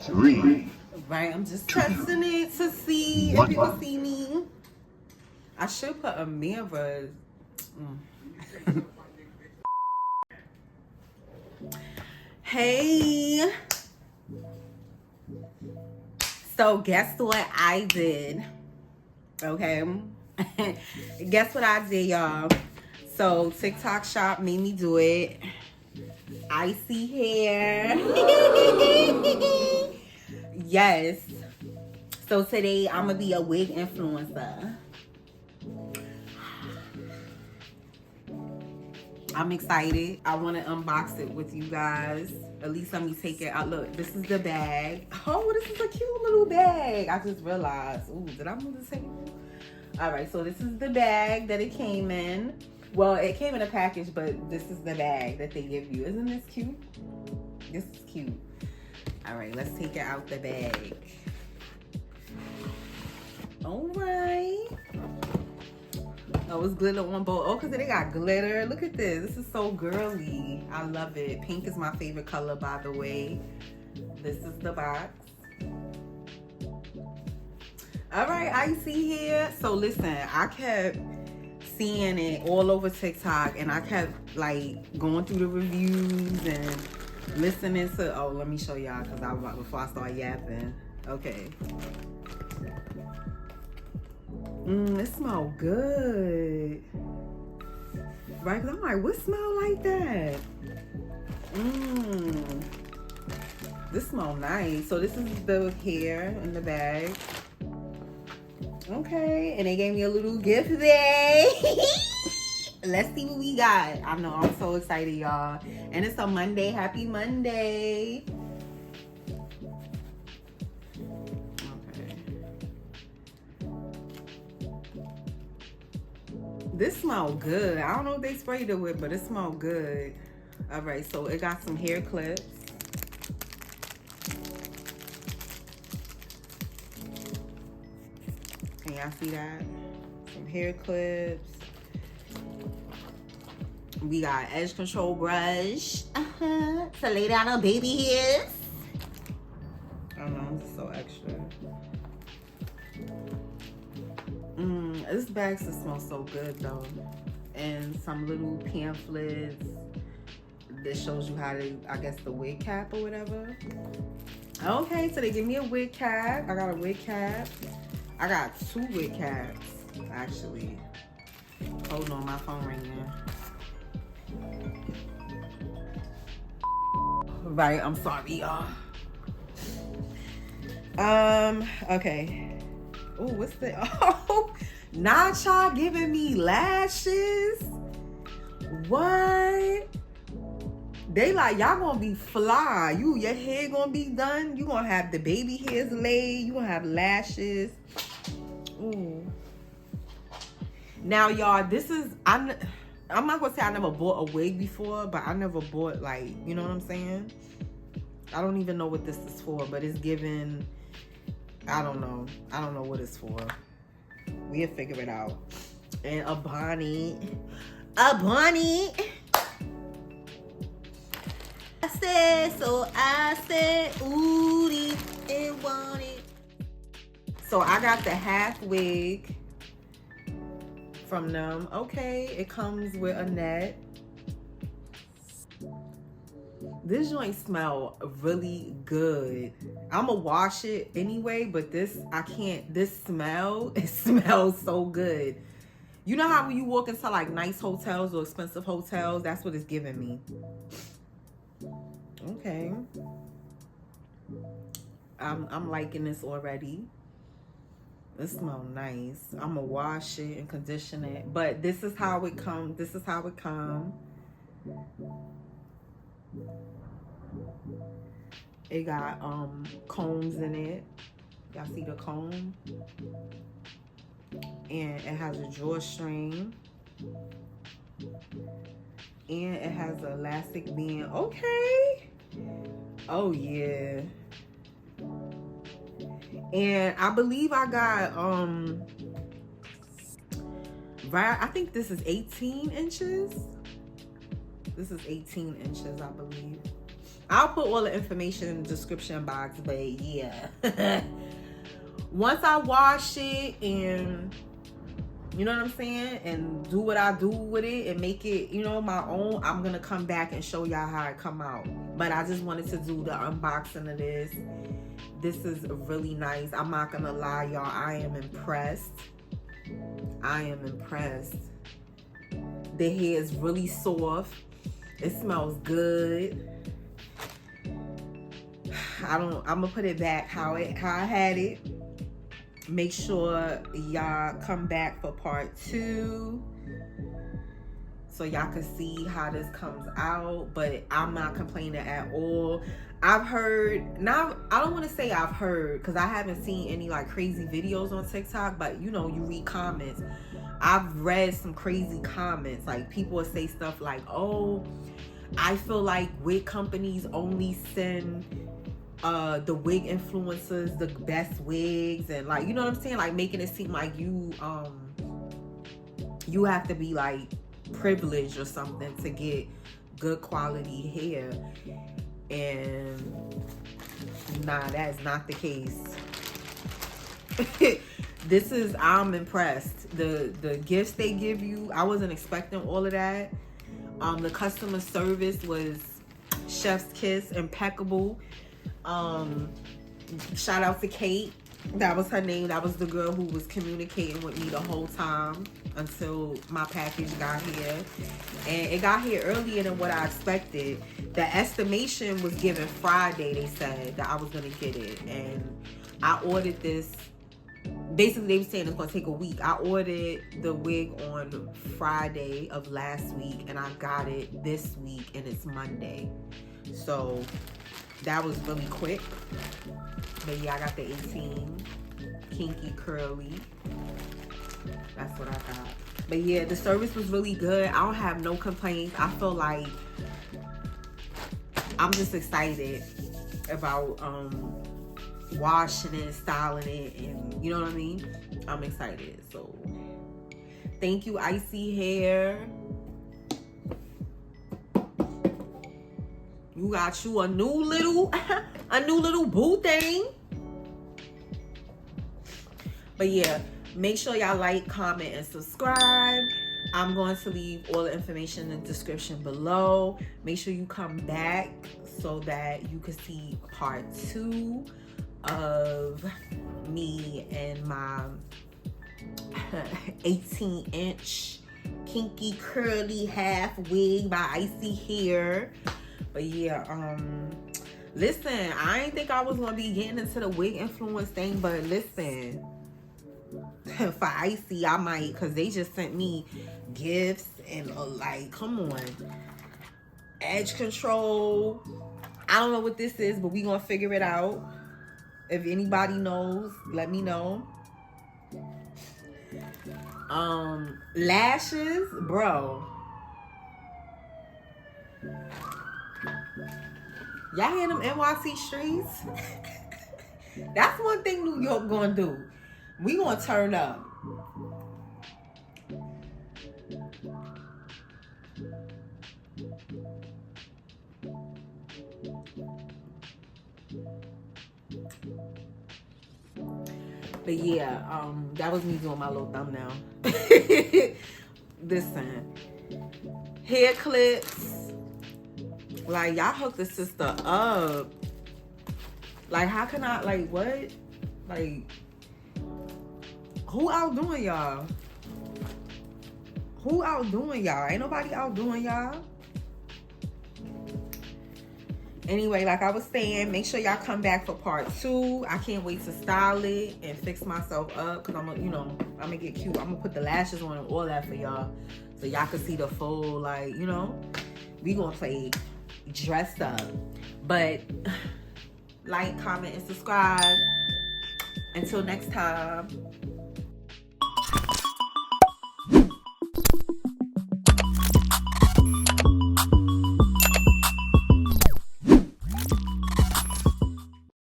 3. Right, I'm just testing it to see if people see me. I should put a mirror. Hey. So guess what I did? Okay. Guess what I did, y'all? So TikTok shop made me do it. ISEE hair. Yes. So today I'm gonna be a wig influencer. I'm excited. I want to unbox it with you guys. At least let me take it out. Look, this is the bag. Oh, this is a cute little bag. I just realized. Ooh, did I move the table? All right, so this is the bag that it came in. Well, it came in a package, but this is the bag that they give you. Isn't this cute? This is cute. All right, let's take it out the bag. All right. Oh, it's glitter on both. Oh, because they got glitter. Look at this. This is so girly. I love it. Pink is my favorite color, by the way. This is the box. All right, ISEE here. So listen, I kept seeing it all over TikTok, and I kept like going through the reviews and listening to. Oh, let me show y'all because before I start yapping. Okay. It smells good. Right? 'Cause I'm like, what smell like that? This smells nice. So this is the hair in the bag. Okay. And they gave me a little gift today. Let's see what we got. I know, I'm so excited, y'all. And it's a Monday. Happy Monday. This smells good. I don't know what they sprayed it with, but it smells good. All right, so it got some hair clips. Can y'all see that? Some hair clips. We got edge control brush to lay down our baby hairs. I don't know, it's so extra. This bag just smells so good though. And some little pamphlets that shows you how to, I guess, the wig cap or whatever. Okay, so they give me a wig cap. I got a wig cap. I got 2 wig caps, actually. Hold on, my phone ringing. Right, I'm sorry, y'all. Okay. Oh, what's the, oh, not y'all giving me lashes. What? They like, y'all gonna be fly. Your hair gonna be done. You gonna have the baby hairs laid. You gonna have lashes. Ooh. Now, y'all, this is, I'm not gonna say I never bought a wig before, but I never bought, like, you know what I'm saying? I don't even know what this is for, but it's giving, I don't know what it's for. We'll figure it out. And a bonnet. I said, ooh, and want it. So I got the half wig from them. Okay, it comes with a net. This joint smell really good. I'ma wash it anyway, but this, I can't, this smell, it smells so good. You know how when you walk into like nice hotels or expensive hotels, that's what it's giving me. Okay. I'm liking this already. It smells nice. I'ma wash it and condition it. But this is how it comes. This is how it comes. It got combs in it. Y'all see the comb? And it has a drawstring. And it has an elastic band. Okay. Oh yeah. And I believe I got right, I think this is 18 inches. This is 18 inches, I believe. I'll put all the information in the description box, but yeah. Once I wash it and, you know what I'm saying, and do what I do with it and make it, you know, my own, I'm gonna come back and show y'all how it come out. But I just wanted to do the unboxing of this. This is really nice. I'm not gonna lie, y'all, I am impressed. I am impressed. The hair is really soft. It smells good. I'm gonna put it back how I had it. Make sure y'all come back for part 2 so y'all can see how this comes out. But I'm not complaining at all. I've heard, now I don't want to say I've heard because I haven't seen any like crazy videos on TikTok, but you know, you read comments. I've read some crazy comments, like people would say stuff like, oh, I feel like wig companies only send the wig influencers the best wigs, and like, you know what I'm saying, like making it seem like you have to be like privileged or something to get good quality hair. And nah, that's not the case. This is, I'm impressed. The gifts they give you, I wasn't expecting all of that. The customer service was chef's kiss, impeccable. Shout out to Kate. That was her name. That was the girl who was communicating with me the whole time until my package got here. And it got here earlier than what I expected. The estimation was given Friday, they said, that I was going to get it. And I ordered this. Basically, they were saying it's going to take a week. I ordered the wig on Friday of last week, and I got it this week, and it's Monday. So that was really quick. But yeah, I got the 18 kinky curly. That's what I got. But yeah, the service was really good. I don't have no complaints. I feel like I'm just excited about washing it, styling it, and you know what I mean? I'm excited. So thank you, ISEE Hair. You got you a new little boo thing. But yeah, make sure y'all like, comment, and subscribe. I'm going to leave all the information in the description below. Make sure you come back so that you can see part 2 of me and my 18-inch kinky curly half wig by ISEE Hair. But yeah, listen, I ain't think I was gonna be getting into the wig influence thing, but listen, for ISEE I might, because they just sent me gifts and like, come on, edge control. I don't know what this is, but we gonna figure it out. If anybody knows, let me know. Lashes, bro. Y'all hear them NYC streets? That's one thing New York gonna do. We gonna turn up. But yeah, that was me doing my little thumbnail. Listen, hair clips. Like, y'all hooked the sister up. Like, how can I, like, what? Like, who outdoing y'all? Who outdoing y'all? Ain't nobody outdoing y'all. Anyway, like I was saying, make sure y'all come back for part 2. I can't wait to style it and fix myself up, because I'm gonna, you know, I'm gonna get cute. I'm gonna put the lashes on and all that for y'all, so y'all can see the full, like, you know, we gonna play dressed up. But like, comment, and subscribe. Until next time.